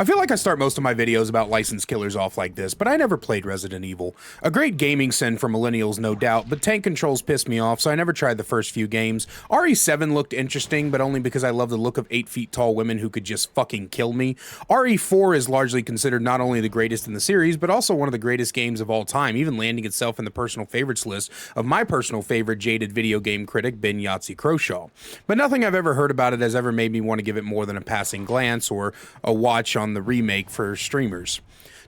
I feel like I start most of my videos about licensed killers off like this, but I never played Resident Evil. A great gaming sin for millennials, no doubt, but tank controls pissed me off, so I never tried the first few games. RE7 looked interesting, but only because I love the look of 8 feet tall women who could just fucking kill me. RE4 is largely considered not only the greatest in the series, but also one of the greatest games of all time, even landing itself in the personal favorites list of my personal favorite jaded video game critic, Ben Yahtzee Croshaw. But nothing I've ever heard about it has ever made me want to give it more than a passing glance or a watch on the remake for streamers.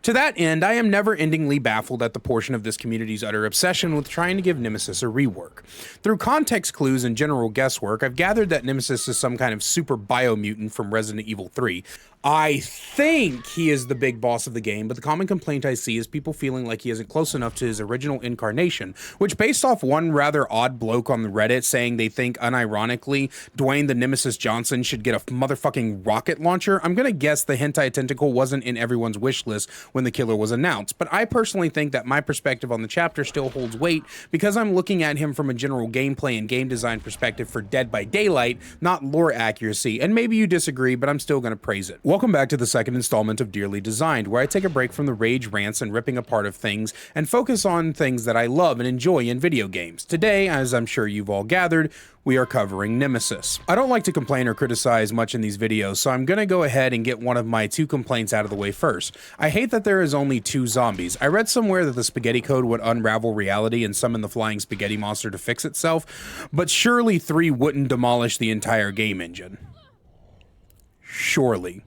To that end, I am never-endingly baffled at the portion of this community's utter obsession with trying to give Nemesis a rework. Through context clues and general guesswork, I've gathered that Nemesis is some kind of super biomutant from Resident Evil 3. I think he is the big boss of the game, but the common complaint I see is people feeling like he isn't close enough to his original incarnation, which based off one rather odd bloke on the Reddit saying they think unironically Dwayne the Nemesis Johnson should get a motherfucking rocket launcher, I'm gonna guess the hentai tentacle wasn't in everyone's wish list when the killer was announced, but I personally think that my perspective on the chapter still holds weight because I'm looking at him from a general gameplay and game design perspective for Dead by Daylight, not lore accuracy, and maybe you disagree, but I'm still gonna praise it. Welcome back to the second installment of Dearly Designed, where I take a break from the rage rants and ripping apart of things and focus on things that I love and enjoy in video games. Today, as I'm sure you've all gathered, we are covering Nemesis. I don't like to complain or criticize much in these videos, so I'm gonna go ahead and get one of my 2 complaints out of the way first. I hate that there is only 2 zombies. I read somewhere that the spaghetti code would unravel reality and summon the flying spaghetti monster to fix itself, but surely 3 wouldn't demolish the entire game engine. Surely.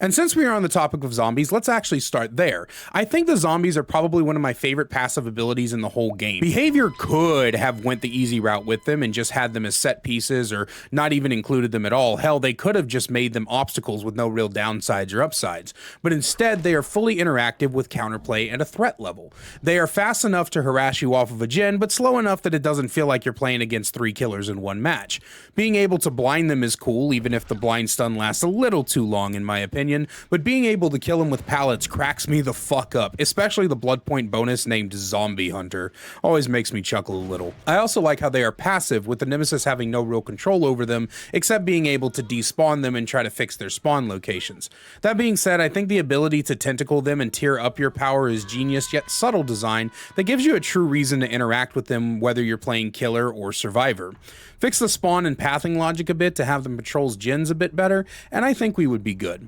And since we are on the topic of zombies, let's actually start there. I think the zombies are probably one of my favorite passive abilities in the whole game. Behavior could have went the easy route with them and just had them as set pieces or not even included them at all. Hell, they could have just made them obstacles with no real downsides or upsides. But instead, they are fully interactive with counterplay and a threat level. They are fast enough to harass you off of a gen, but slow enough that it doesn't feel like you're playing against 3 killers in one match. Being able to blind them is cool, even if the blind stun lasts a little too long in my opinion, but being able to kill him with pallets cracks me the fuck up, especially the blood point bonus named Zombie Hunter. Always makes me chuckle a little. I also like how they are passive, with the Nemesis having no real control over them, except being able to despawn them and try to fix their spawn locations. That being said, I think the ability to tentacle them and tier up your power is genius yet subtle design that gives you a true reason to interact with them whether you're playing killer or survivor. Fix the spawn and pathing logic a bit to have them patrol's gens a bit better, and I think we would be good.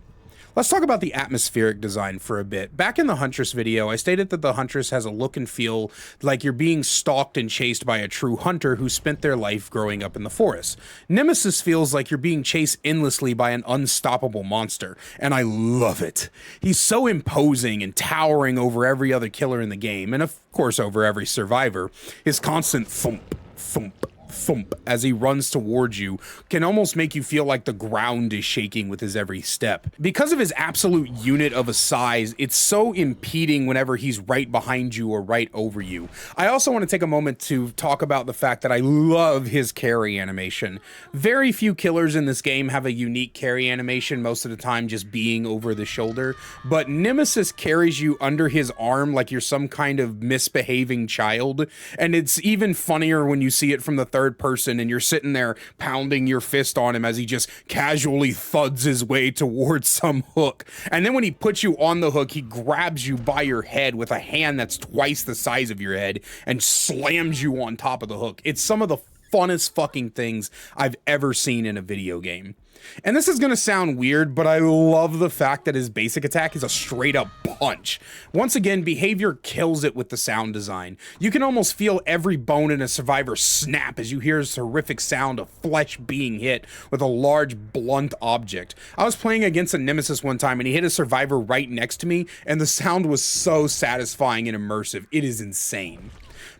Let's talk about the atmospheric design for a bit. Back in the Huntress video, I stated that the Huntress has a look and feel like you're being stalked and chased by a true hunter who spent their life growing up in the forest. Nemesis feels like you're being chased endlessly by an unstoppable monster, and I love it. He's so imposing and towering over every other killer in the game, and of course over every survivor. His constant thump, thump, thump as he runs towards you can almost make you feel like the ground is shaking with his every step. Because of his absolute unit of a size, it's so impeding whenever he's right behind you or right over you. I also want to take a moment to talk about the fact that I love his carry animation. Very few killers in this game have a unique carry animation, most of the time just being over the shoulder, but Nemesis carries you under his arm like you're some kind of misbehaving child, and it's even funnier when you see it from the third person and you're sitting there pounding your fist on him as he just casually thuds his way towards some hook. And then when he puts you on the hook, he grabs you by your head with a hand that's twice the size of your head and slams you on top of the hook. It's some of the funnest fucking things I've ever seen in a video game. And this is gonna sound weird, but I love the fact that his basic attack is a straight up punch. Once again, behavior kills it with the sound design. You can almost feel every bone in a survivor snap as you hear his horrific sound of flesh being hit with a large blunt object. I was playing against a Nemesis one time and he hit a survivor right next to me, and the sound was so satisfying and immersive. It is insane.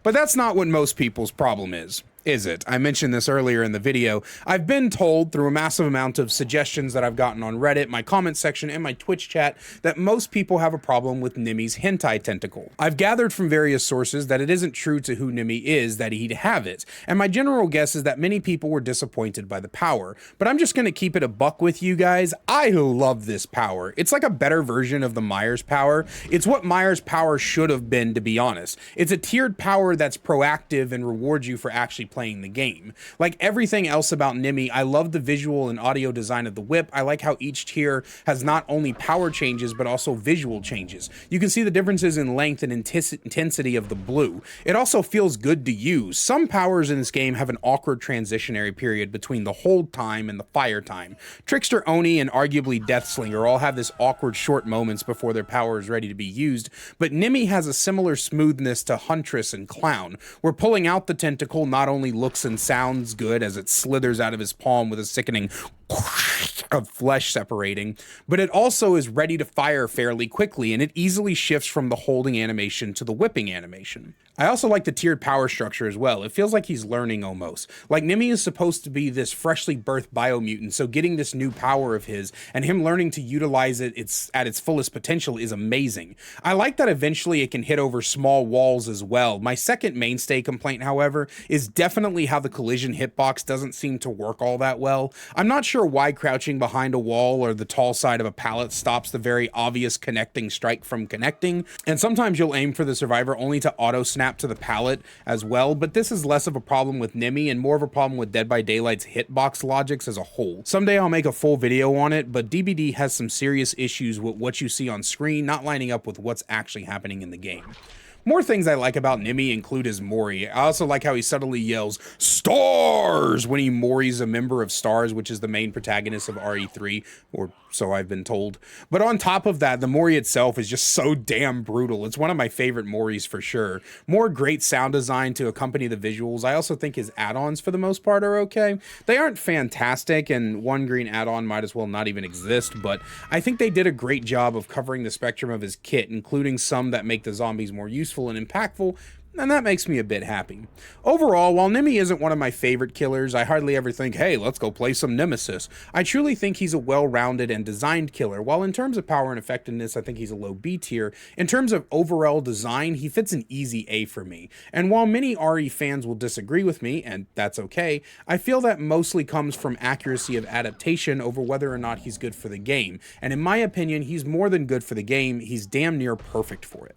But that's not what most people's problem is it? I mentioned this earlier in the video. I've been told through a massive amount of suggestions that I've gotten on Reddit, my comment section, and my Twitch chat that most people have a problem with Nemi's hentai tentacle. I've gathered from various sources that it isn't true to who Nemi is that he'd have it, and my general guess is that many people were disappointed by the power, but I'm just gonna keep it a buck with you guys. I love this power. It's like a better version of the Myers power. It's what Myers power should have been, to be honest. It's a tiered power that's proactive and rewards you for actually playing the game. Like everything else about Nemi, I love the visual and audio design of the whip. I like how each tier has not only power changes, but also visual changes. You can see the differences in length and intensity of the blue. It also feels good to use. Some powers in this game have an awkward transitionary period between the hold time and the fire time. Trickster Oni and arguably Deathslinger all have this awkward short moments before their power is ready to be used, but Nemi has a similar smoothness to Huntress and Clown, where pulling out the tentacle not only looks and sounds good as it slithers out of his palm with a sickening of flesh separating, but it also is ready to fire fairly quickly, and it easily shifts from the holding animation to the whipping animation. I also like the tiered power structure as well. It feels like he's learning almost. Like Nemi is supposed to be this freshly birthed biomutant, so getting this new power of his and him learning to utilize it at its fullest potential is amazing. I like that eventually it can hit over small walls as well. My second mainstay complaint, however, is definitely how the collision hitbox doesn't seem to work all that well. I'm not sure why crouching behind a wall or the tall side of a pallet stops the very obvious connecting strike from connecting, and sometimes you'll aim for the survivor only to auto snap to the pallet as well, but this is less of a problem with Nemi and more of a problem with Dead by Daylight's hitbox logics as a whole. Someday I'll make a full video on it, but DBD has some serious issues with what you see on screen not lining up with what's actually happening in the game. More things I like about Nemi include his Mori. I also like how he subtly yells "STARS" when he Moris a member of STARS, which is the main protagonist of RE3, or so I've been told. But on top of that, the Mori itself is just so damn brutal. It's one of my favorite Moris for sure. More great sound design to accompany the visuals. I also think his add-ons for the most part are okay. They aren't fantastic, and one green add-on might as well not even exist, but I think they did a great job of covering the spectrum of his kit, including some that make the zombies more useful and impactful, and that makes me a bit happy. Overall, while Nemi isn't one of my favorite killers, I hardly ever think, hey, let's go play some Nemesis. I truly think he's a well-rounded and designed killer. While in terms of power and effectiveness, I think he's a low B tier, in terms of overall design, he fits an easy A for me. And while many RE fans will disagree with me, and that's okay, I feel that mostly comes from accuracy of adaptation over whether or not he's good for the game. And in my opinion, he's more than good for the game, he's damn near perfect for it.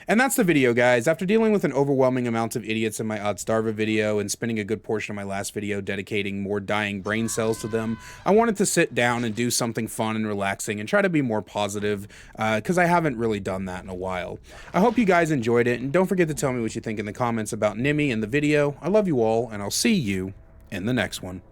And that's the video, guys. After dealing with an overwhelming amount of idiots in my Oddstarva video and spending a good portion of my last video dedicating more dying brain cells to them, I wanted to sit down and do something fun and relaxing and try to be more positive, because I haven't really done that in a while. I hope you guys enjoyed it, and don't forget to tell me what you think in the comments about Nemi and the video. I love you all, and I'll see you in the next one.